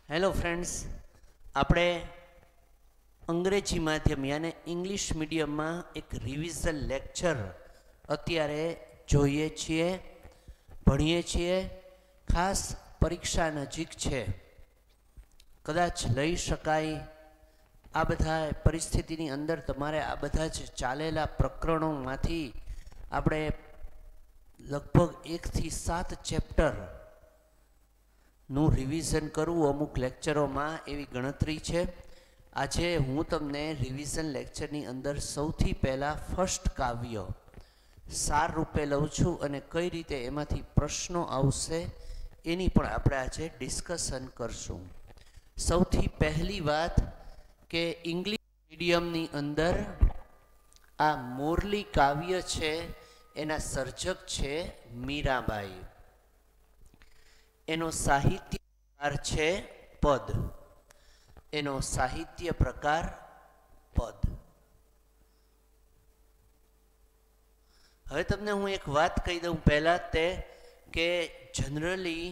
Hello friends, આપણે અંગ્રેજી માધ્યમ યાને ઇંગ્લિશ મીડિયમમાં એક રિવિઝન લેક્ચર અત્યારે જોઈએ છીએ, ભણીએ છીએ. ખાસ પરીક્ષા નજીક છે, કદાચ લઈ શકાય આ બધા પરિસ્થિતિની અંદર તમારે આ બધા જ ચાલેલા પ્રકરણોમાંથી આપણે લગભગ 1 થી 7 ચેપ્ટર નું રિવિઝન કરવું અમુક લેક્ચરોમાં એવી ગણતરી છે. આજે હું તમને રિવિઝન લેક્ચરની અંદર સૌથી પહેલાં ફર્સ્ટ કાવ્ય સાર રૂપે લઉં છું અને કઈ રીતે એમાંથી પ્રશ્નો આવશે એની પણ આપણે આજે ડિસ્કશન કરશું. સૌથી પહેલી વાત કે ઇંગ્લિશ મીડિયમની અંદર આ મોરલી કાવ્ય છે એના સર્જક છે મીરાબાઈ. એનો સાહિત્ય પ્રકાર છે પદ. એનો સાહિત્ય પ્રકાર પદ. હવે તમને હું એક વાત કહી દઉં પહેલાં તે કે જનરલી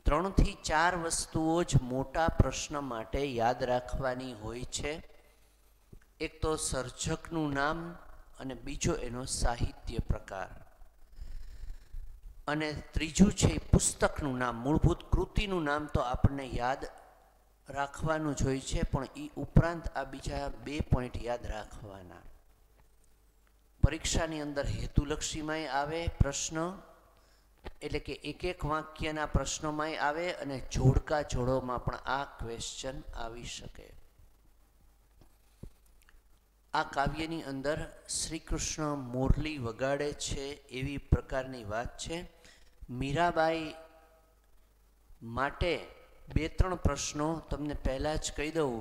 3 થી 4 વસ્તુઓ જ મોટા પ્રશ્ન માટે યાદ રાખવાની હોય છે. એક તો સર્જકનું નામ અને બીજો એનો સાહિત્ય પ્રકાર અને ત્રીજું છે પુસ્તકનું નામ. મૂળભૂત કૃતિનું નામ તો આપણને યાદ રાખવાનું જ હોય છે, પણ એ ઉપરાંત આ બીજા 2 પોઈન્ટ યાદ રાખવાના. પરીક્ષાની અંદર હેતુલક્ષીમાંય આવે પ્રશ્ન, એટલે કે એક વાક્યના પ્રશ્નોમાંય આવે અને જોડકા જોડોમાં પણ આ ક્વેશ્ચન આવી શકે. આ કાવ્યની અંદર શ્રી કૃષ્ણ મોરલી વગાડે છે એવી પ્રકારની વાત છે. મીરાબાઈ માટે 2-3 પ્રશ્નો તમને પહેલાં જ કહી દઉં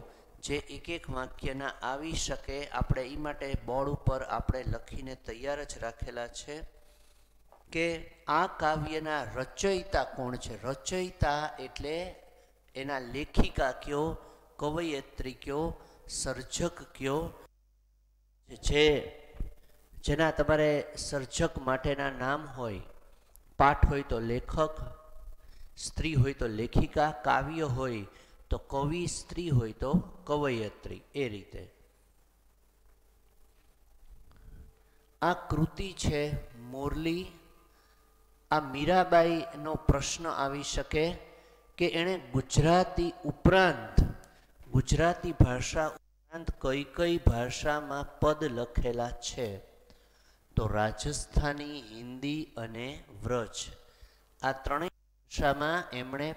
જે એક વાક્યના આવી શકે. આપણે એ માટે બોર્ડ ઉપર આપણે લખીને તૈયાર જ રાખેલા છે કે આ કાવ્યના રચયિતા કોણ છે. રચયિતા એટલે એના લેખિકા કયો, કવયત્રી કયો, સર્જક કયો. જેના તમારે સર્જક માટેના નામ હોય, પાઠ હોય તો લેખક, સ્ત્રી હોય તો લેખિકા, કાવ્ય હોય તો કવિ, સ્ત્રી હોય તો કવયત્રી. એ રીતે આ કૃતિ છે મોરલી. આ મીરાબાઈનો પ્રશ્ન આવી શકે કે એણે ગુજરાતી ઉપરાંત, ગુજરાતી ભાષા ઉપરાંત કઈ કઈ ભાષામાં પદ લખેલા છે. તો રાજસ્થાની, હિન્દી અને વ્રજ, આ 3 ભાષામાં એમણે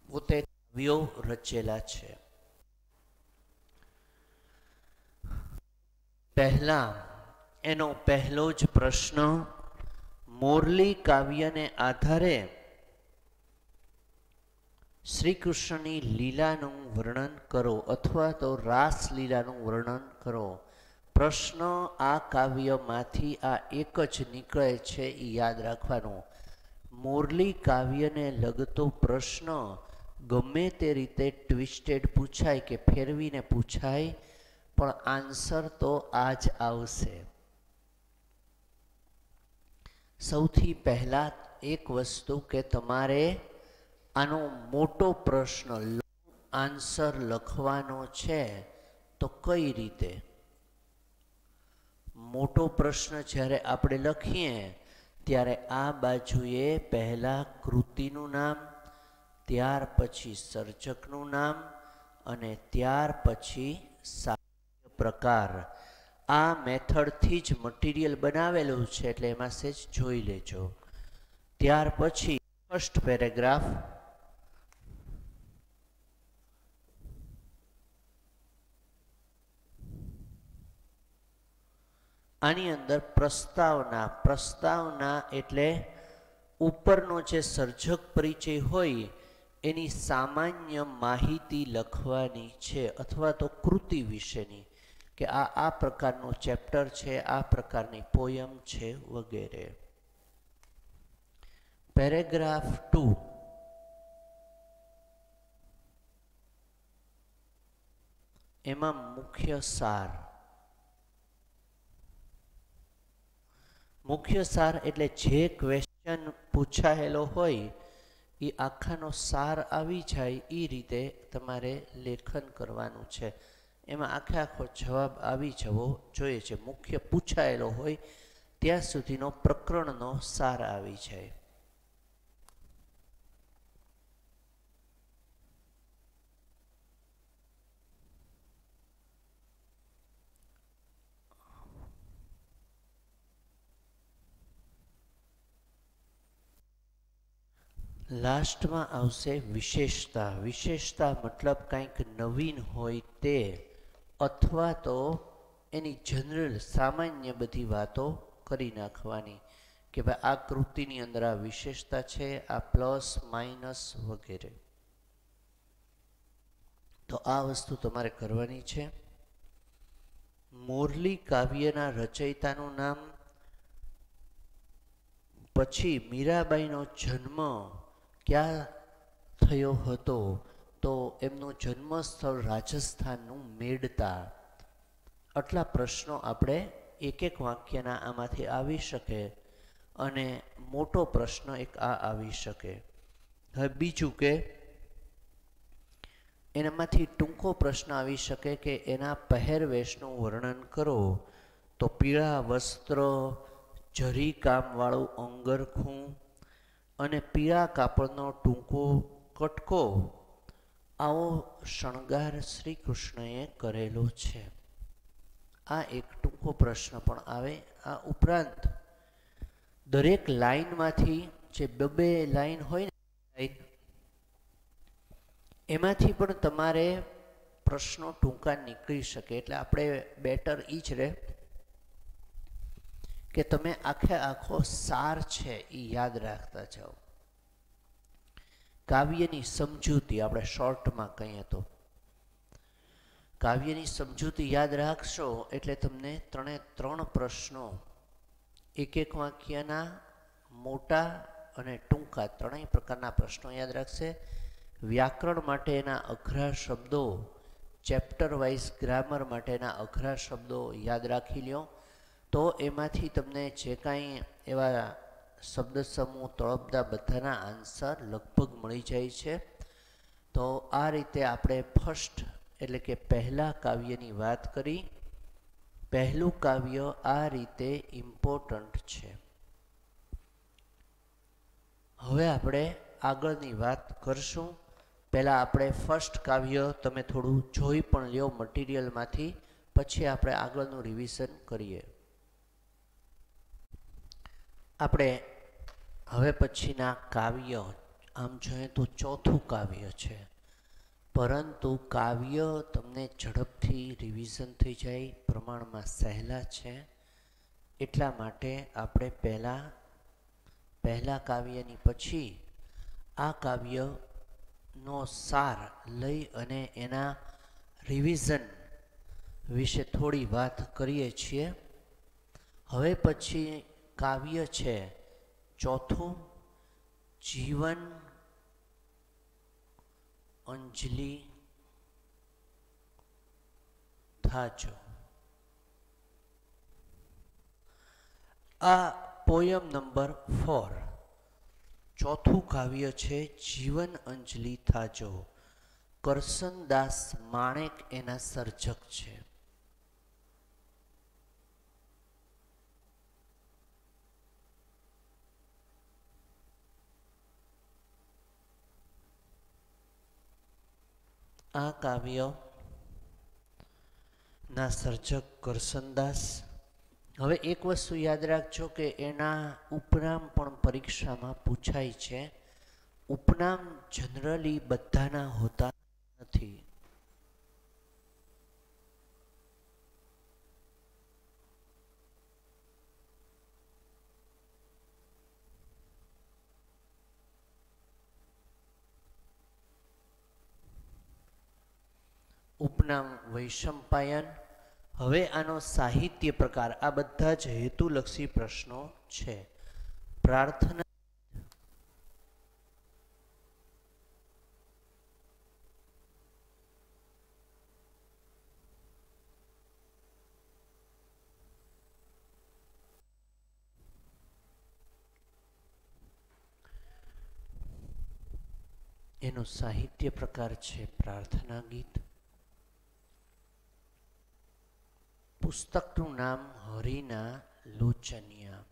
પોતે કાવ્યો રચેલા છે. પહેલા એનો પહેલો જ પ્રશ્ન, મોરલી કાવ્યને આધારે શ્રી કૃષ્ણની લીલાનું વર્ણન કરો અથવા તો રાસ લીલાનું વર્ણન કરો. પ્રશ્ન આ કાવ્યમાંથી આ એક જ નીકળે છે, એ યાદ રાખવાનું. મોરલી કાવ્યને લગતો પ્રશ્ન ગમે તે રીતે ટ્વિસ્ટેડ પૂછાય કે ફેરવીને પૂછાય, પણ આન્સર તો આ જ આવશે. સૌથી પહેલાં એક વસ્તુ કે તમારે આનો મોટો પ્રશ્ન આન્સર લખવાનો છે. તો કઈ રીતે મોટો પ્રશ્ન જ્યારે આપણે લખીએ ત્યારે આ બાજુએ પહેલાં કૃતિનું નામ, ત્યાર પછી સર્જકનું નામ અને ત્યાર પછી સાહિત્ય પ્રકાર. આ મેથડથી જ મટીરિયલ બનાવેલું છે, એટલે એમાં સેજ જોઈ લેજો. ત્યાર પછી ફર્સ્ટ પેરેગ્રાફ, આની અંદર પ્રસ્તાવના. પ્રસ્તાવના એટલે ઉપરનો જે સર્જક પરિચય હોય એની સામાન્ય માહિતી લખવાની છે, અથવા તો કૃતિ વિશેની, કે આ પ્રકારનું ચેપ્ટર છે, આ પ્રકારની પોયમ છે વગેરે. પેરેગ્રાફ 2, એમાં મુખ્ય સાર. મુખ્ય સાર એટલે જે ક્વેશ્ચન પૂછાયેલો હોય એ આખાનો સાર આવી જાય એ રીતે તમારે લેખન કરવાનું છે. એમાં આખે આખો જવાબ આવી જવો જોઈએ છે. મુખ્ય પૂછાયેલો હોય ત્યાં સુધીનો પ્રકરણનો સાર આવી જાય. લાસ્ટમાં આવશે વિશેષતા. વિશેષતા મતલબ કંઈક નવીન હોય તે, અથવા તો એની જનરલ સામાન્ય બધી વાતો કરી નાખવાની કે ભાઈ આ કૃતિની અંદર આ વિશેષતા છે, આ પ્લસ માઇનસ વગેરે. તો આ વસ્તુ તમારે કરવાની છે. મોરલી કાવ્યના રચયિતાનું નામ, પછી મીરાબાઈનો જન્મ ક્યાં થયો હતો, તો એમનું જન્મસ્થળ રાજસ્થાનનું મેડતા. આટલા પ્રશ્નો આપણે એક એક વાક્યના આમાંથી આવી શકે, અને મોટો પ્રશ્ન એક આ આવી શકે. હવે બીજું કે એનામાંથી ટૂંકો પ્રશ્ન આવી શકે કે એના પહેરવેશનું વર્ણન કરો, તો પીળા વસ્ત્ર, જરી કામવાળું અંગરખું અને પીળા કાપડનો ટૂંકો કટકો, આવો શણગાર શ્રી કૃષ્ણએ કરેલો છે. આ એક ટૂંકો પ્રશ્ન પણ આવે. આ ઉપરાંત દરેક લાઈનમાંથી જે બે લાઈન હોય ને, એમાંથી પણ તમારે પ્રશ્નો ટૂંકા નીકળી શકે. એટલે આપણે બેટર ઈ જ રહે કે તમે આખે આખો સાર છે એ યાદ રાખતા જાઓ. કાવ્યની સમજૂતી આપણે શોર્ટમાં કહીએ તો કાવ્યની સમજૂતી યાદ રાખશો એટલે તમને ત્રણ પ્રશ્નો એક એક વાક્યના મોટા અને ટૂંકા ત્રણેય પ્રકારના પ્રશ્નો યાદ રાખશે. વ્યાકરણ માટેના અઘરા શબ્દો, ચેપ્ટર વાઇઝ ગ્રામર માટેના અઘરા શબ્દો યાદ રાખી લ્યો, તો એમાંથી તમને જે કાંઈ એવા શબ્દ સમૂહ તળપદા બધાના આન્સર લગભગ મળી જાય છે. તો આ રીતે આપણે ફર્સ્ટ એટલે કે પહેલા કાવ્યની વાત કરી. પહેલું કાવ્ય આ રીતે ઇમ્પોર્ટન્ટ છે. હવે આપણે આગળની વાત કરશું. પહેલાં આપણે ફર્સ્ટ કાવ્ય તમે થોડું જોઈ પણ લ્યો મટીરિયલમાંથી, પછી આપણે આગળનું રિવિઝન કરીએ. આપણે હવે પછીના કાવ્ય આમ જોઈએ તો ચોથું કાવ્ય છે, પરંતુ કાવ્ય તમને ઝડપથી રિવિઝન થઈ જાય, પ્રમાણમાં સહેલા છે. એટલા માટે આપણે પહેલા કાવ્યની પછી આ કાવ્યનો સાર લઈ અને એના રિવિઝન વિશે થોડી વાત કરીએ છીએ. હવે પછી કાવ્ય છે ચોથું, જીવન અંજલિ થાજો. આ પોયમ નંબર 4, ચોથું કાવ્ય છે જીવન અંજલિ થાજો. કરસનદાસ માણેક એના સર્જક છે. આ કાવ્ય ના સર્જક કરસનદાસ. હવે એક વસ્તુ યાદ રાખજો કે એના ઉપનામ પણ પરીક્ષામાં પૂછાય છે. ઉપનામ જનરલી બધાના હોતા નથી. ઉપનામ વૈશંપાયન. હવે આનો સાહિત્ય પ્રકાર, આ બધા જ હેતુલક્ષી પ્રશ્નો છે. પ્રાર્થના, એનો સાહિત્ય પ્રકાર છે પ્રાર્થના ગીત. પુસ્તકનું નામ હરિના લોચનિયા.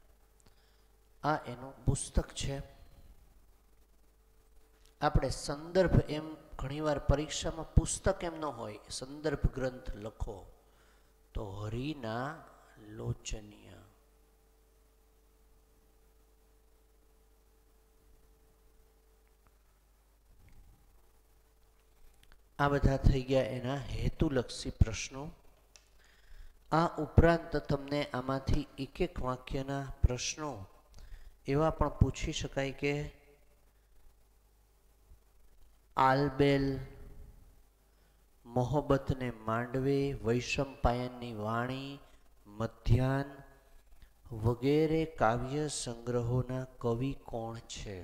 આ એનું પુસ્તક છે. આપણે સંદર્ભ એમ ઘણીવાર પરીક્ષામાં પુસ્તક એમ ન હોય, સંદર્ભ ગ્રંથ લખો તો હરિના લોચનિયા. આ બધા થઈ ગયા એના હેતુલક્ષી પ્રશ્નો. આ ઉપરાંત તમને આમાંથી એક એક વાક્યના પ્રશ્નો એવા પણ પૂછી શકાય કે આલબેલ મોહબ્બતને માંડવે, વૈશંપાયનની વાણી, મધ્યાહ્ન વગેરે કાવ્ય સંગ્રહોના કવિ કોણ છે?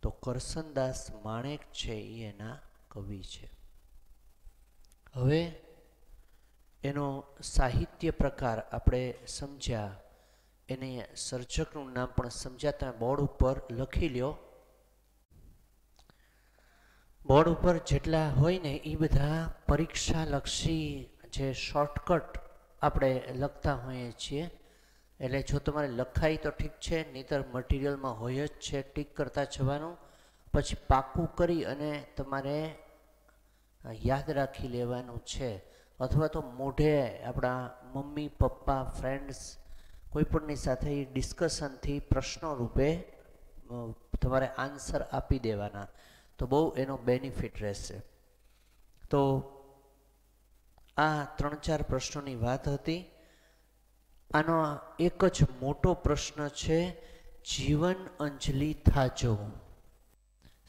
તો કરસનદાસ માણેક છે એ એના કવિ છે. હવે એનો સાહિત્ય પ્રકાર આપણે સમજ્યા, એને સર્જકનું નામ પણ સમજ્યા. તમે બોર્ડ ઉપર લખી લ્યો. બોર્ડ ઉપર જેટલા હોય ને એ બધા પરીક્ષાલક્ષી જે શોર્ટકટ આપણે લખતા હોઈએ છીએ. એટલે જો તમારે લખાય તો ઠીક છે, નહીંતર મટીરિયલમાં હોય જ છે, ટીક કરતા જવાનું. પછી પાકું કરી અને તમારે યાદ રાખી લેવાનું છે. અથવા તો મોઢે આપણા મમ્મી પપ્પા ફ્રેન્ડ્સ કોઈપણની સાથે ડિસ્કશનથી પ્રશ્નો રૂપે તમારે આન્સર આપી દેવાના, તો બહુ એનો બેનિફિટ રહેશે. તો આ 3-4 પ્રશ્નોની વાત હતી. આનો એક જ મોટો પ્રશ્ન છે, જીવન અંજલિ થાજો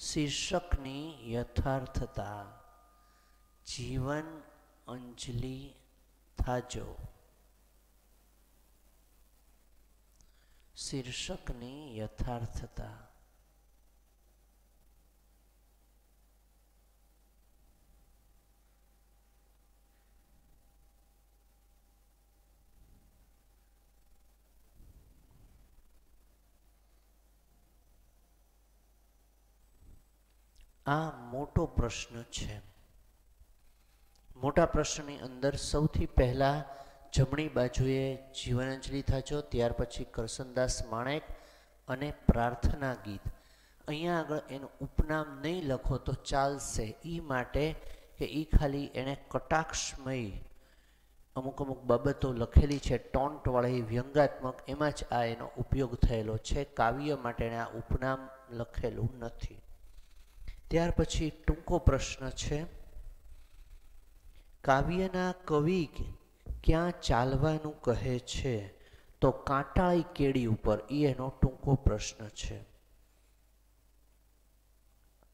શીર્ષકની યથાર્થતા. જીવન અંજલિ થાજો શીર્ષકની યથાર્થતા. આ મોટો પ્રશ્ન છે. મોટા પ્રશ્નની અંદર સૌથી પહેલા જમણી બાજુએ જીવનાંજલિ થાજો, ત્યાર પછી કરસનદાસ માણેક અને પ્રાર્થના ગીત. અહીંયા આગળ એનું ઉપનામ નહીં લખો તો ચાલશે, એ માટે કે એ ખાલી એણે કટાક્ષમય અમુક બાબતો લખેલી છે, ટોન્ટવાળી વ્યંગાત્મક, એમાં જ આ એનો ઉપયોગ થયેલો છે. કાવ્ય માટે એણે આ ઉપનામ લખેલું નથી. ત્યાર પછી ટૂંકો પ્રશ્ન છે, કાવ્યના કવિ ક્યાં ચાલવાનું કહે છે? તો કાંટાળી કેડી ઉપર. એ એનો ટૂંકો પ્રશ્ન છે.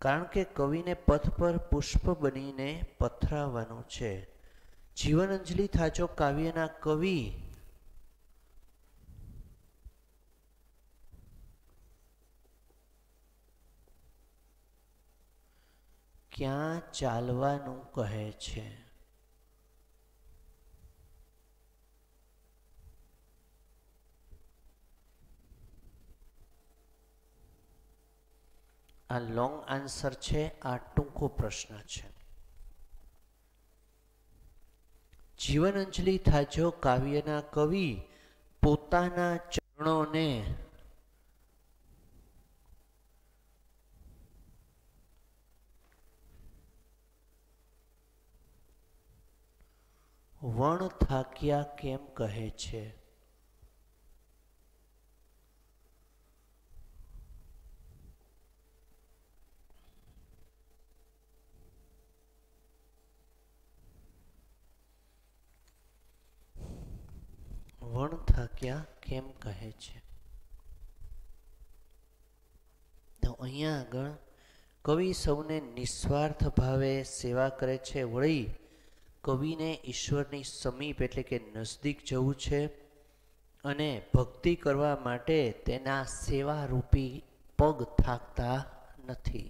કારણ કે કવિને પથ પર પુષ્પ બનીને પથરાવાનો છે. જીવન અંજલિ થાજો કાવ્યના કવિ ક્યાં ચાલવાનું કહે છે? આ લોંગ આન્સર છે, આ ટૂંકો પ્રશ્ન છે. જીવન અંજલિ થાજો કાવ્યના કવિ પોતાના ચરણોને વણ થાક્યા કેમ કહે છે? વણ થાક્યા કેમ કહે છે? તો અહીંયા આગળ કવિ સૌને નિસ્વાર્થ ભાવે સેવા કરે છે. વળી કવિને ઈશ્વરની સમીપ એટલે કે નજદીક જવું છે અને ભક્તિ કરવા માટે તેના સેવારૂપી પગ થાકતા નથી.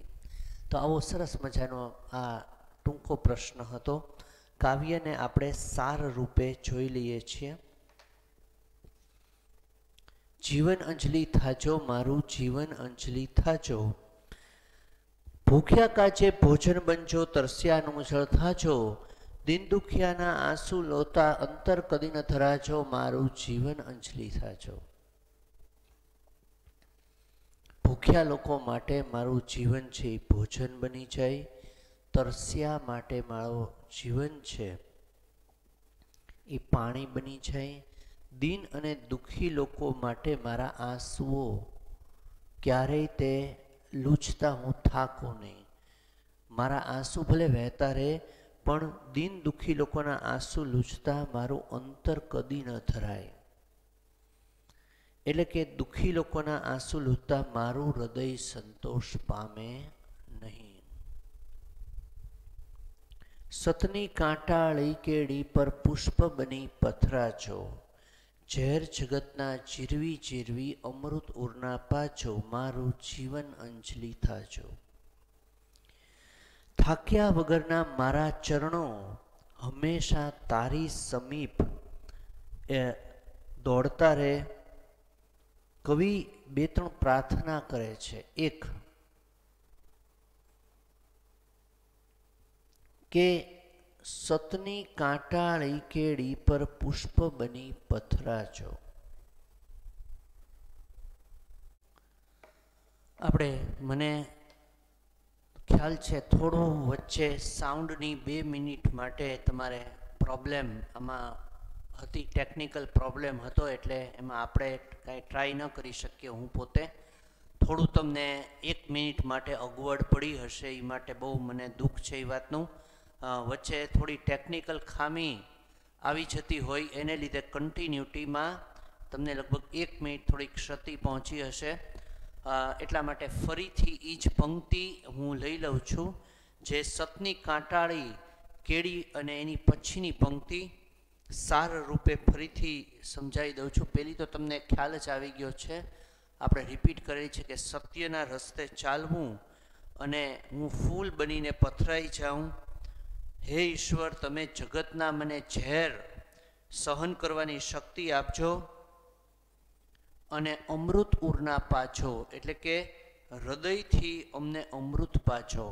તો આવો સરસ મજાનો આ ટૂંકો પ્રશ્ન હતો. કાવ્યને આપણે સાર રૂપે જોઈ લઈએ છીએ. જીવન અંજલિ થાજો, મારું જીવન અંજલિ થાજો. ભૂખ્યા કાચે ભોજન બનજો, તરસ્યાનું જળ થાજો, દિન દુખિયાના આંસુ લોતા અંતર કદી ન ધરાજો, મારું જીવન અંજલિ થાજો. ભૂખ્યા લોકો માટે મારું જીવન છે એ ભોજન બની જાય, તરસ્યા માટે મારું જીવન છે એ પાણી બની જાય, દીન અને દુઃખી લોકો માટે મારા આંસુઓ ક્યારેય તે લૂછતા હું થાકું નહીં. મારા આંસુ ભલે વહેતા રહે પણ દીન દુઃખી લોકોના આંસુ લૂછતા મારું અંતર કદી ન ધરાય. એટલે કે દુઃખી લોકોના આંસુ લૂછતા મારું હૃદય સંતોષ પામે નહીં. સતની કાંટાળી કેડી પર પુષ્પ બની પથરાજો, ઝેર જગતના ચીરવી ચીરવી અમૃત ઉરના પાજો, મારું જીવન અંજલિ થાજો. થાક્યા વગરના મારા ચરણો હંમેશા તારી સમીપ દોડતા રહે. કવિ બે ત્રણ પ્રાર્થના કરે છે. એક કે સતની કાંટાળી કેડી પર પુષ્પ બની પથરાજો. મને ખ્યાલ છે થોડું વચ્ચે સાઉન્ડની 2 મિનિટ માટે તમારે પ્રોબ્લેમ આમાં હતી, ટેકનિકલ પ્રોબ્લેમ હતો, એટલે એમાં આપણે કાંઈ ટ્રાય ન કરી શકીએ. હું પોતે થોડું તમને 1 મિનિટ માટે અગવડ પડી હશે, એ માટે બહુ મને દુઃખ છે એ વાતનું. વચ્ચે થોડી ટેકનિકલ ખામી આવી જતી હોય એને લીધે કન્ટિન્યુટીમાં તમને લગભગ 1 મિનિટ થોડી ક્ષતિ પહોંચી હશે. એટલા માટે ફરીથી એ જ પંક્તિ હું લઈ લઉં છું, જે સતની કાંટાળી કેડી અને એની પછીની પંક્તિ સાર રૂપે ફરીથી સમજાવી દઉં છું. પહેલી તો તમને ખ્યાલ જ આવી ગયો છે, આપણે રિપીટ કરેલી છે કે સત્યના રસ્તે ચાલવું અને હું ફૂલ બનીને પથરાઈ જાઉં. હે ઈશ્વર, તમે જગતના મને ઝેર સહન કરવાની શક્તિ આપજો અને અમૃત ઉરના પાછો, એટલે કે હૃદયથી અમને અમૃત પાછો.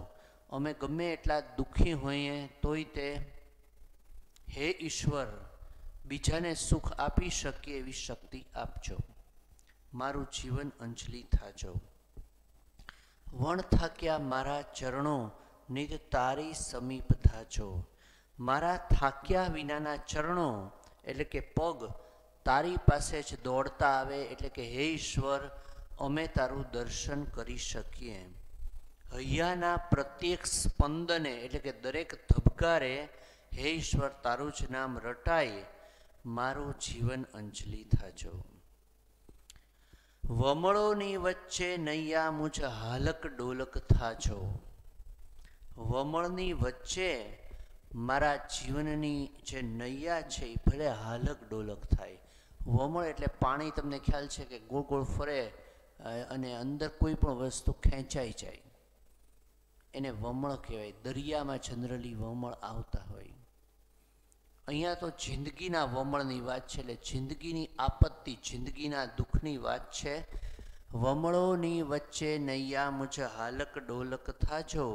અમે ગમે એટલા દુઃખી હોઈએ તોય તે હે ઈશ્વર બીજાને સુખ આપી શકીએ એવી શક્તિ આપજો, મારું જીવન અંજલિ થાજો. વણ થાક્યા મારા ચરણો નિજ તારી સમીપ થાજો. મારા થાક્યા વિનાના ચરણો એટલે કે પગ તારી પાસે જ દોડતા આવે, એટલે કે હે ઈશ્વર અમે તારું દર્શન કરી શકીએ. હૈયાના પ્રત્યેક સ્પંદને એટલે કે દરેક ધબકારે હે ઈશ્વર તારું જ નામ રટાય, મારું જીવન અંજલિ થાજો. વમળોની વચ્ચે નૈયા મુજ હાલક ડોલક થાજો. વમળની વચ્ચે મારા જીવનની જે નૈયા છે એ ભલે હાલક ડોલક થાય. વમળ એટલે પાણી, તમને ખ્યાલ છે કે ગોળ ગોળ ફરે અને અંદર કોઈ પણ વસ્તુ ખેંચાઈ જાય, એને વમળ કહેવાય. દરિયામાં જનરલી વમળ આવતા હોય. અહીંયા તો જિંદગીના વમળની વાત છે, એટલે જિંદગીની આપત્તિ, જિંદગીના દુઃખની વાત છે. વમળોની વચ્ચે નૈયા મુજ હાલક ડોલક થાજો.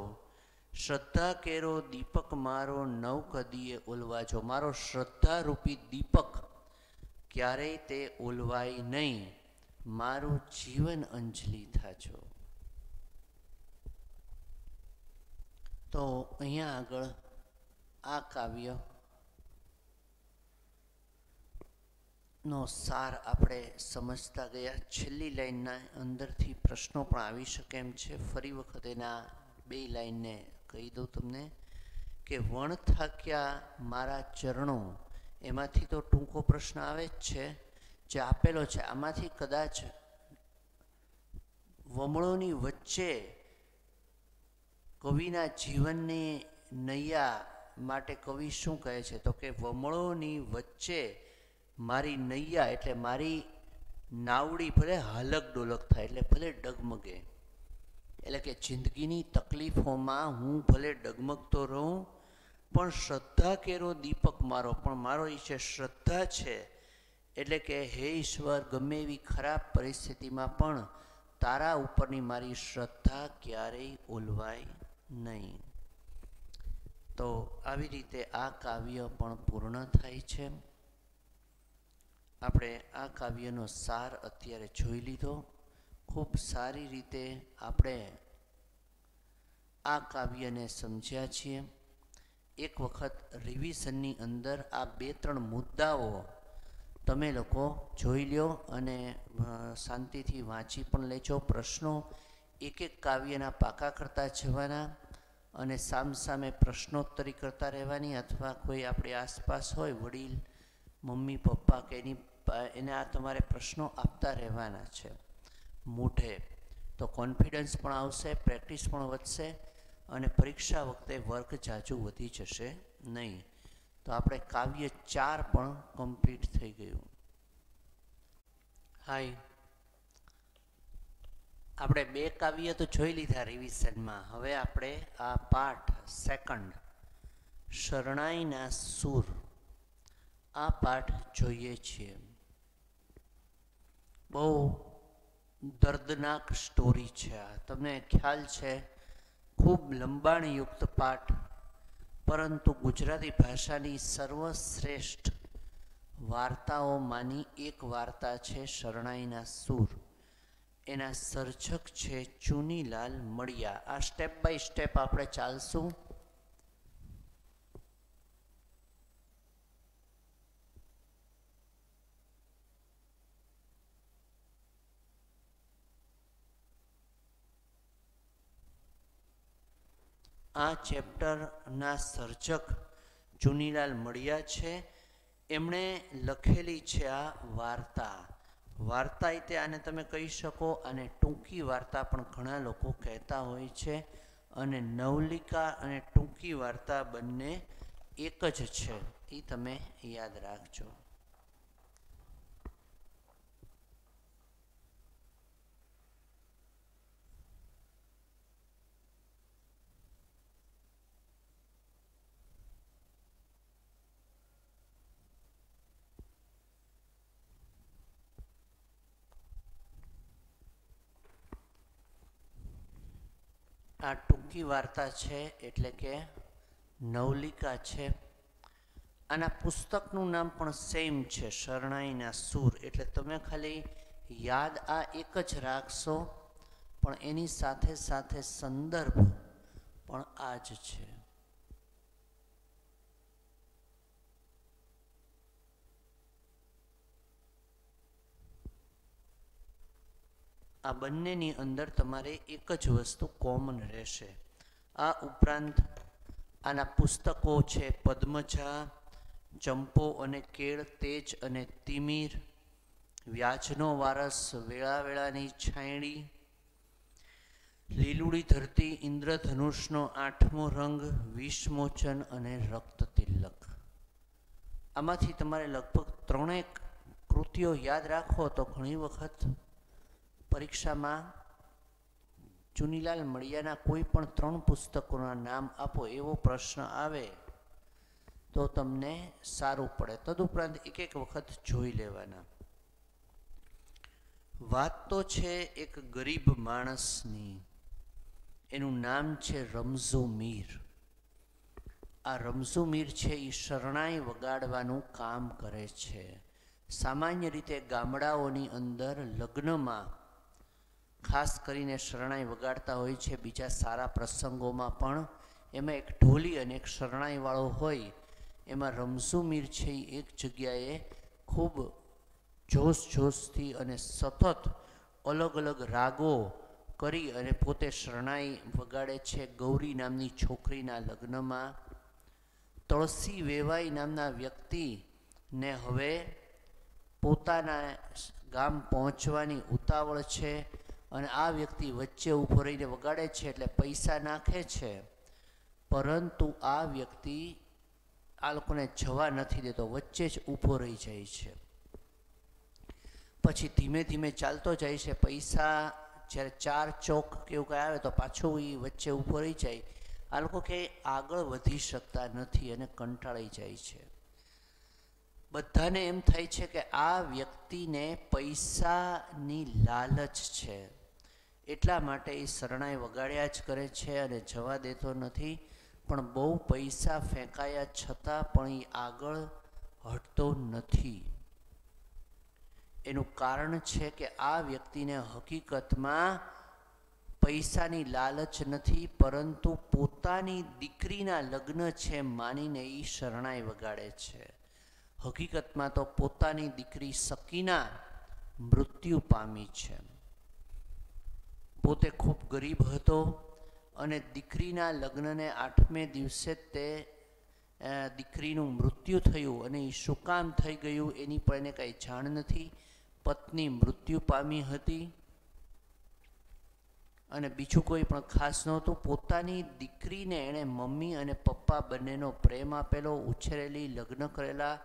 શ્રદ્ધા કેરો દીપક મારો નવ કદીએ ઓલવાજો. મારો શ્રદ્ધારૂપી દીપક ક્યારેય તે ઓલવાય નહીં, મારું જીવન અંજલિ થાજો. તો અહીંયા આગળ આ કાવ્ય નો સાર આપણે સમજતા ગયા. છેલ્લી લાઈનના અંદરથી પ્રશ્નો પણ આવી શકે એમ છે. ફરી વખત એના 2 લાઈનને કહી દઉં તમને કે વણ થાક્યા મારા ચરણો, એમાંથી તો ટૂંકો પ્રશ્ન આવે જ છે જે આપેલો છે. આમાંથી કદાચ વમળોની વચ્ચે કવિના જીવનની નૈયા માટે કવિ શું કહે છે, તો કે વમળોની વચ્ચે મારી નૈયા એટલે મારી નાવડી ભલે હાલક ડોલક થાય, એટલે ભલે ડગમગે, એટલે કે જિંદગીની તકલીફોમાં હું ભલે ડગમગતો રહું પણ શ્રદ્ધા કેરો દીપક મારો, પણ મારો એ છે શ્રદ્ધા છે, એટલે કે હે ઈશ્વર ગમે એવી ખરાબ પરિસ્થિતિમાં પણ તારા ઉપરની મારી શ્રદ્ધા ક્યારેય ઓલવાય નહીં. તો આવી રીતે આ કાવ્ય પણ પૂર્ણ થાય છે. આપણે આ કાવ્યનો સાર અત્યારે જોઈ લીધો. ખૂબ સારી રીતે આપણે આ કાવ્યને સમજ્યા છીએ. એક વખત રિવિઝનની અંદર આ 2-3 મુદ્દાઓ તમે લોકો જોઈ લો અને શાંતિથી વાંચી પણ લેજો. પ્રશ્નો એક કાવ્યના પાકા કરતા જવાના અને સામસામે પ્રશ્નોત્તરી કરતા રહેવાની, અથવા કોઈ આપણી આસપાસ હોય વડીલ, મમ્મી, પપ્પા કે એને આ તમારે પ્રશ્નો આપતા રહેવાના છે મોઢે. તો કોન્ફિડન્સ પણ આવશે, પ્રેક્ટિસ પણ વધશે અને પરીક્ષા વખતે વર્ક જાજુ વધી જશે નહીં. તો આપણે કાવ્ય 4 પણ કમ્પ્લીટ થઈ ગયું. હાય, આપણે 2 કાવ્ય તો જોઈ લીધા રિવિઝનમાં. હવે આપણે આ પાઠ 2 શરણાઈના સૂર, આ પાઠ જોઈએ છીએ. બહુ દર્દનાક સ્ટોરી છે આ, તમને ખ્યાલ છે. ખૂબ લંબાણયુક્ત પાઠ, પરંતુ ગુજરાતી ભાષાની સર્વશ્રેષ્ઠ વાર્તાઓમાંની એક વાર્તા છે શરણાઈના સૂર. એના સર્જક છે ચુનીલાલ મળિયા. આ સ્ટેપ બાય સ્ટેપ આપણે ચાલશું. આ ચેપ્ટરના સર્જક ચુનીલાલ મળિયા છે. એમણે લખેલી છે આ વાર્તા. વાર્તા એટલે આને તમે કહી શકો, અને ટૂંકી વાર્તા પણ ઘણા લોકો કહેતા હોય છે. અને નવલિકા અને ટૂંકી વાર્તા બંને એક જ છે, એ તમે યાદ રાખજો. આ ટૂંકી વાર્તા છે એટલે કે નવલિકા છે. આના પુસ્તકનું નામ પણ સેમ છે, શરણાઈના સૂર. એટલે તમે ખાલી યાદ આ એક જ રાખશો, પણ એની સાથે સાથે સંદર્ભ પણ આ જ છે. આ બંનેની અંદર તમારે એક જ વસ્તુ કોમન રહેશે. આ ઉપરાંત આના પુસ્તકો છે પદ્મજા, ચંપો અને કેળ, તેજ અને તિમિર, વ્યાજનો વારસ, વેળાવેળાની છાયડી, લીલુડી ધરતી, ઇન્દ્રધનુષનો 8મો રંગ, વિષમોચન અને રક્ત તિલક. આમાંથી તમારે લગભગ 3 કૃતિઓ યાદ રાખો તો ઘણી વખત પરીક્ષામાં ચુનીલાલ મળિયાના કોઈ પણ 3 પુસ્તકોના નામ આપો એવો પ્રશ્ન આવે તો તમને સારું પડે. તદુપરાંત એક વખત જોઈ લેવાના. વાત તો છે એક ગરીબ માણસની. એનું નામ છે રમઝુ મીર. આ રમઝુ મીર છે એ શરણાઈ વગાડવાનું કામ કરે છે. સામાન્ય રીતે ગામડાઓની અંદર લગ્નમાં ખાસ કરીને શરણાઈ વગાડતા હોય છે. બીજા સારા પ્રસંગોમાં પણ એમાં એક ઢોલી અને એક શરણાઈવાળો હોય. એમાં રમઝુ મીર છે એ એક જગ્યાએ ખૂબ જોશથી અને સતત અલગ અલગ રાગો કરી અને પોતે શરણાઈ વગાડે છે. ગૌરી નામની છોકરીના લગ્નમાં તળસી વેવાઈ નામના વ્યક્તિને હવે પોતાના ગામ પહોંચવાની ઉતાવળ છે અને આ વ્યક્તિ વચ્ચે ઊભો રહીને વગાડે છે એટલે પૈસા નાખે છે, પરંતુ આ વ્યક્તિ આ લોકોને જવા નથી દેતો, વચ્ચે જ ઊભો રહી જાય છે. પછી ધીમે ધીમે ચાલતો જાય છે. પૈસા જ્યારે 4 ચોક કે એવું કંઈ આવે તો પાછો એ વચ્ચે ઊભો રહી જાય. આ લોકો કે આગળ વધી શકતા નથી અને કંટાળી જાય છે. બધાને એમ થાય છે કે આ વ્યક્તિને પૈસાની લાલચ છે એટલા માટે એ શરણાઈ વગાડ્યા જ કરે છે અને જવા દેતો નથી. પણ બહુ પૈસા ફેંકાયા છતાં પણ એ આગળ હટતો નથી. એનું કારણ છે કે આ વ્યક્તિને હકીકતમાં પૈસાની લાલચ નથી, પરંતુ પોતાની દીકરીના લગ્ન છે માનીને એ શરણાઈ વગાડે છે. હકીકતમાં તો પોતાની દીકરી સકીના મૃત્યુ પામી છે. પોતે ખૂબ ગરીબ હતો અને દીકરીના લગ્નને 8મે દિવસે તે દીકરીનું મૃત્યુ થયું અને એ શું કામ થઈ ગયું એની પણ એને કંઈ જાણ નથી. પત્ની મૃત્યુ પામી હતી અને બીજું કોઈ પણ ખાસ નહોતું. પોતાની દીકરીને એણે મમ્મી અને પપ્પા બંનેનો પ્રેમ આપેલો, ઉછેરેલી, લગ્ન કરેલા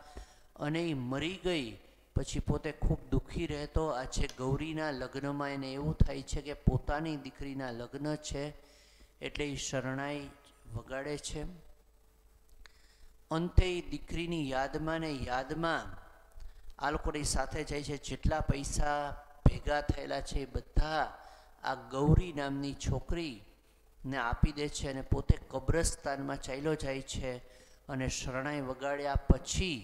અને એ મરી ગઈ પછી પોતે ખૂબ દુઃખી રહેતો. આજે ગૌરીના લગ્નમાં એને એવું થાય છે કે પોતાની દીકરીના લગ્ન છે એટલે એ શરણાઈ વગાડે છે. અંતે એ દીકરીની યાદમાં ને યાદમાં આ લોકોની સાથે જાય છે. જેટલા પૈસા ભેગા થયેલા છે એ બધા આ ગૌરી નામની છોકરીને આપી દે છે અને પોતે કબ્રસ્તાનમાં ચાલ્યો જાય છે. અને શરણાઈ વગાડ્યા પછી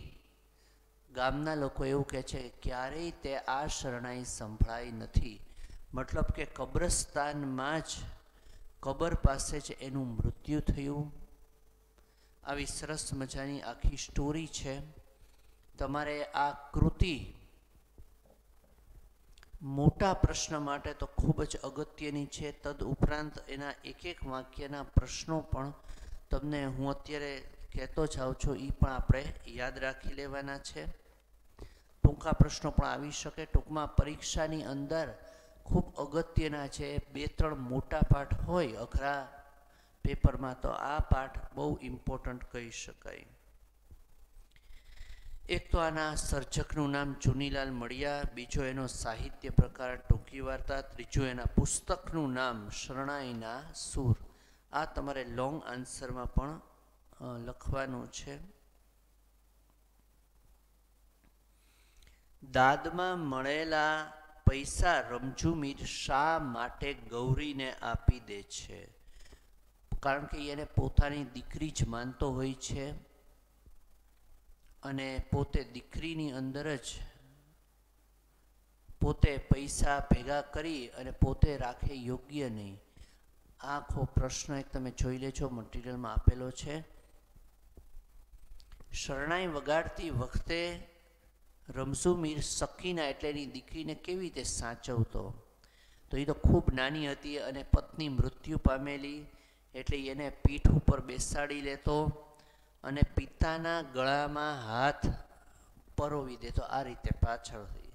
ગામના લોકો એવું કહે છે કે ક્યારેય તે આ શરણાઈ સંભળાઈ નથી. મતલબ કે કબ્રસ્તાનમાં જ કબર પાસે જ એનું મૃત્યુ થયું. આવી સરસ મજાની આખી સ્ટોરી છે. તમારે આ કૃતિ મોટા પ્રશ્ન માટે તો ખૂબ જ અગત્યની છે. તદ ઉપરાંત એના એક એક વાક્યના પ્રશ્નો પણ તમને હું અત્યારે કહેતો જાઉં છું, એ પણ આપણે યાદ રાખી લેવાના છે. ટૂંકા પ્રશ્નો પણ આવી શકે. ટૂંકમાં પરીક્ષાની અંદર ખૂબ અગત્યના છે. 2-3 મોટા પાઠ હોય અઘરા પેપરમાં તો આ પાઠ બહુ ઇમ્પોર્ટન્ટ કહી શકાય. એક તો આના સર્જકનું નામ ચુનીલાલ મડિયા, બીજો એનો સાહિત્ય પ્રકાર ટૂંકી વાર્તા, ત્રીજું એના પુસ્તકનું નામ શરણાઈના સૂર. આ તમારે લોંગ આન્સરમાં પણ લખવાનું છે. દાદમાં મળેલા પૈસા રમઝુ મીર શા માટે ગૌરીને આપી દે છે? કારણ કે એને પોતાની દીકરી જ માનતો હોય છે અને પોતે દીકરીની અંદર જ પોતે પૈસા ભેગા કરી અને પોતે રાખે યોગ્ય નહીં. આખો પ્રશ્ન એક તમે જોઈ લેજો, મટીરિયલમાં આપેલો છે. શરણાઈ વગાડતી વખતે રમઝુ મીર સકીના એટલે એની દીકરીને કેવી રીતે સાચવતો? તો એ તો ખૂબ નાની હતી અને પત્ની મૃત્યુ પામેલી એટલે એને પીઠ ઉપર બેસાડી લેતો અને પિતાના ગળામાં હાથ પરોવી દેતો, આ રીતે પાછળથી.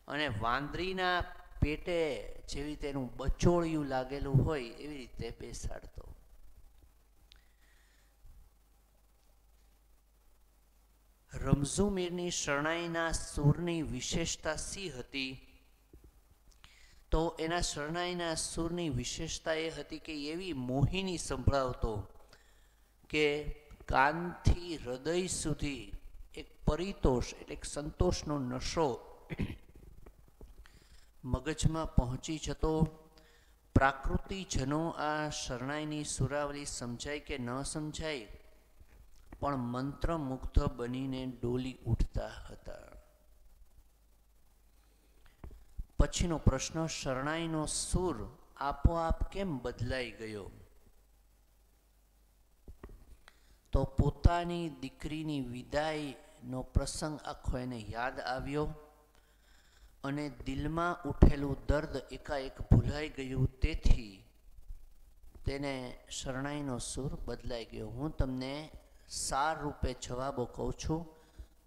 અને વાંદરીના પેટે જેવી રીતે એનું બચોળિયું લાગેલું હોય એવી રીતે બેસાડતો. રમઝુ મીરની શરણાઈના સૂરની વિશેષતા શી હતી? તો એના શરણાઈના સૂરની વિશેષતા એ હતી કે એવી મોહિની સંભળાવતો કે કાનથી હૃદય સુધી એક પરિતોષ એટલે એક સંતોષનો નશો મગજમાં પહોંચી જતો. પ્રાકૃતિજનો આ શરણાઈની સુરાવલી સમજાય કે ન સમજાય પણ મંત્રમુગ્ધ બનીને ડોલી ઉઠતા હતા. પછીનો પ્રશ્ન, શરણાઈનો સૂર આપોઆપ કેમ બદલાઈ ગયો? તો પોતાની દીકરીની વિદાયનો પ્રસંગ આખો એને યાદ આવ્યો અને દિલમાં ઉઠેલું દર્દ એકાએક ભૂલાઈ ગયું, તેથી તેને શરણાઈનો સૂર બદલાઈ ગયો. હું તમને સાર રૂપે જવાબો કહું છું.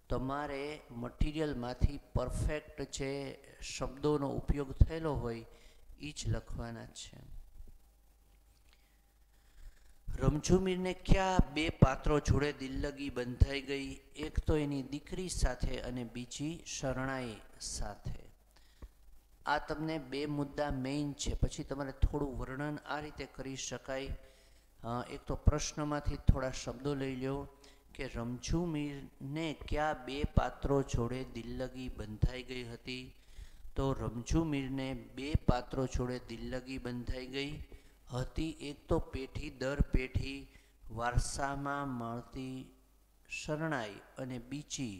તમારે મટીરિયલમાંથી પરફેક્ટ જે શબ્દોનો ઉપયોગ થયેલો હોય એ જ લખવાના છે. રમઝુ મીરને ક્યાં 2 પાત્રો જોડે દિલ્લગી બંધાઈ ગઈ? એક તો એની દીકરી સાથે અને બીજી શરણાઈ સાથે. આ તમને 2 મુદ્દા મેઇન છે. પછી તમારે થોડું વર્ણન આ રીતે કરી શકાય. એક તો પ્રશ્નમાંથી થોડા શબ્દો લઈ લો કે રમઝુ મીરને ક્યાં 2 પાત્રો જોડે દિલ્લગી બંધાઈ ગઈ હતી? તો તો રમઝુ મીરને બે પાત્રો જોડે દિલ્લગી બંધાઈ ગઈ હતી. એક તો પેઢી દર પેઢી વારસામાં મળતી શરણાઈ અને બીજી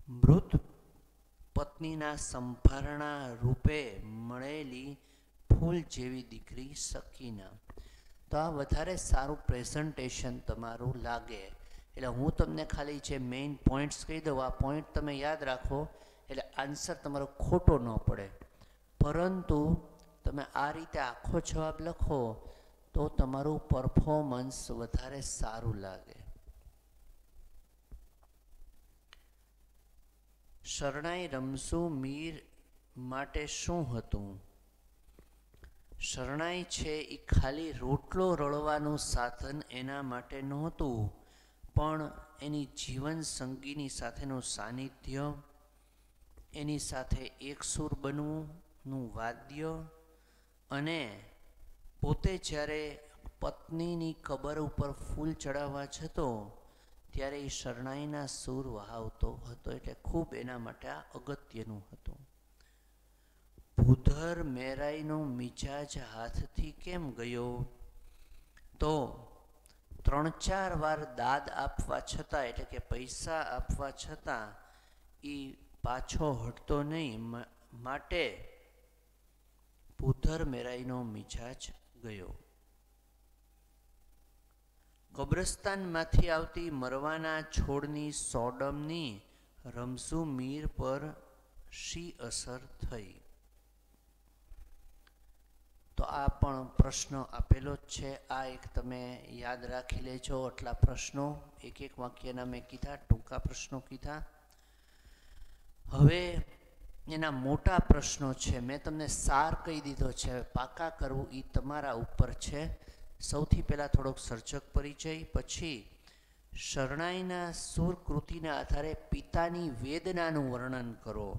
મૃત પત્નીના સંભારણા રૂપે મળેલી ફૂલ જેવી દીકરી સકીના. તો આ વધારે સારું પ્રેઝન્ટેશન તમારું લાગે. એટલે હું તમને ખાલી જે મેઇન પોઈન્ટ્સ કહી દઉં, આ પોઈન્ટ તમે યાદ રાખો એટલે આન્સર તમારો ખોટો ન પડે. પરંતુ તમે આ રીતે આખો જવાબ લખો તો તમારું પરફોર્મન્સ વધારે સારું લાગે. શરણાઈ રમઝુ મીર માટે શું હતું? શરણાઈ છે એ ખાલી રોટલો રળવાનું સાધન એના માટે નહોતું, પણ એની જીવન સંગીની સાથેનું સાનિધ્ય, એની સાથે એકસૂર બનવુંનું વાદ્ય, અને પોતે જ્યારે પત્નીની કબર ઉપર ફૂલ ચડાવવા જતો ત્યારે એ શરણાઈના સૂર વહાવતો હતો. એટલે ખૂબ એના માટે આ અગત્યનું હતું. ભૂધર મેરાઈનો મિજાજ હાથથી કેમ ગયો? તો 3-4 વાર દાદ આપવા છતાં, એટલે કે પૈસા આપવા છતાં એ પાછો હટતો નહીં, માટે ભૂધર મેરાઈનો મિજાજ ગયો. કબ્રસ્તાનમાંથી આવતી મરવાના છોડની સોડમની રમઝુ મીર પર શી અસર થઈ? તો આ પણ પ્રશ્ન આપેલો જ છે. આ એક તમે યાદ રાખી લેજો. આટલા પ્રશ્નો એક એક વાક્યના મેં કીધા, ટૂંકા પ્રશ્નો કીધા. હવે એના મોટા પ્રશ્નો છે. મેં તમને સાર કહી દીધો છે, પાકા કરવું એ તમારા ઉપર છે. સૌથી પહેલાં થોડોક સર્જક પરિચય, પછી શરણાઈના સૂર કૃતિના આધારે પિતાની વેદનાનું વર્ણન કરો.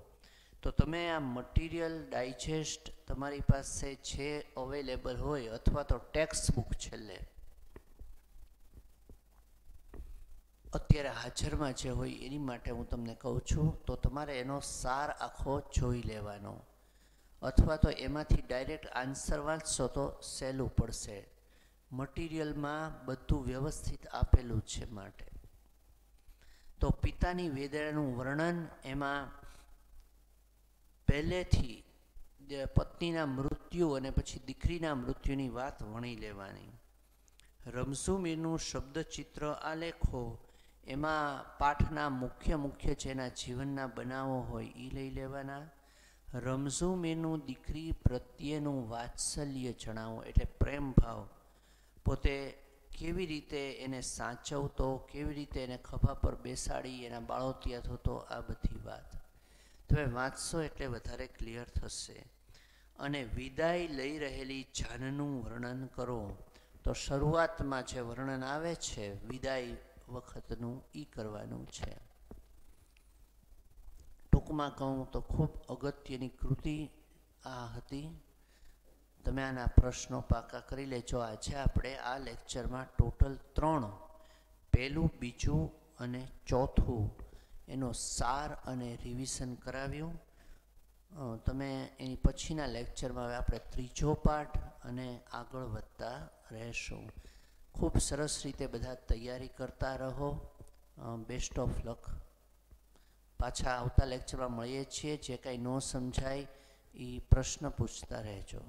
તો તમે આ મટીરિયલ ડાયજેસ્ટ તમારી પાસે છે અવેલેબલ હોય, અથવા તો ટેક્સ્ટ બુક છેલ્લે અત્યારે હાજરમાં જે હોય એની માટે હું તમને કહું છું, તો તમારે એનો સાર આખો જોઈ લેવાનો, અથવા તો એમાંથી ડાયરેક્ટ આન્સર વાંચશો તો સહેલું પડશે. મટીરિયલમાં બધું વ્યવસ્થિત આપેલું છે. માટે તો પિતાની વેદનાનું વર્ણન, એમાં પહેલેથી પત્નીના મૃત્યુ અને પછી દીકરીના મૃત્યુની વાત વણી લેવાની. રમઝુ મીરનું શબ્દચિત્ર આલેખો, એમાં પાઠના મુખ્ય જેના જીવનના બનાવો હોય એ લઈ લેવાના. રમઝુ મીરનું દીકરી પ્રત્યેનું વાત્સલ્ય જણાવો, એટલે પ્રેમ ભાવ, પોતે કેવી રીતે એને સાચવતો, કેવી રીતે એને ખભા પર બેસાડી એના બાળોતિયા થતો, આ બધી વાત તમે વાંચશો એટલે વધારે ક્લિયર થશે. અને વિદાય લઈ રહેલી જાનનું વર્ણન કરો. તો શરૂઆતમાં જે વર્ણન આવે છે વિદાય વખતનું, એ કરવાનું છે. ટૂંકમાં કહું તો ખૂબ અગત્યની કૃતિ આ હતી. તમે આના પ્રશ્નો પાકા કરી લેજો. આજે આપણે આ લેક્ચરમાં ટોટલ 3, પહેલું, બીજું અને ચોથું, એનો સાર અને રિવિઝન કરાવ્યું. તમે એની પછીના લેક્ચરમાં હવે આપણે ત્રીજો પાઠ અને આગળ વધતા રહેશું. ખૂબ સરસ રીતે બધા તૈયારી કરતા રહો. Best of luck. પાછા આવતા લેક્ચરમાં મળીએ છીએ. જે કાંઈ ન સમજાય એ પ્રશ્ન પૂછતા રહેજો.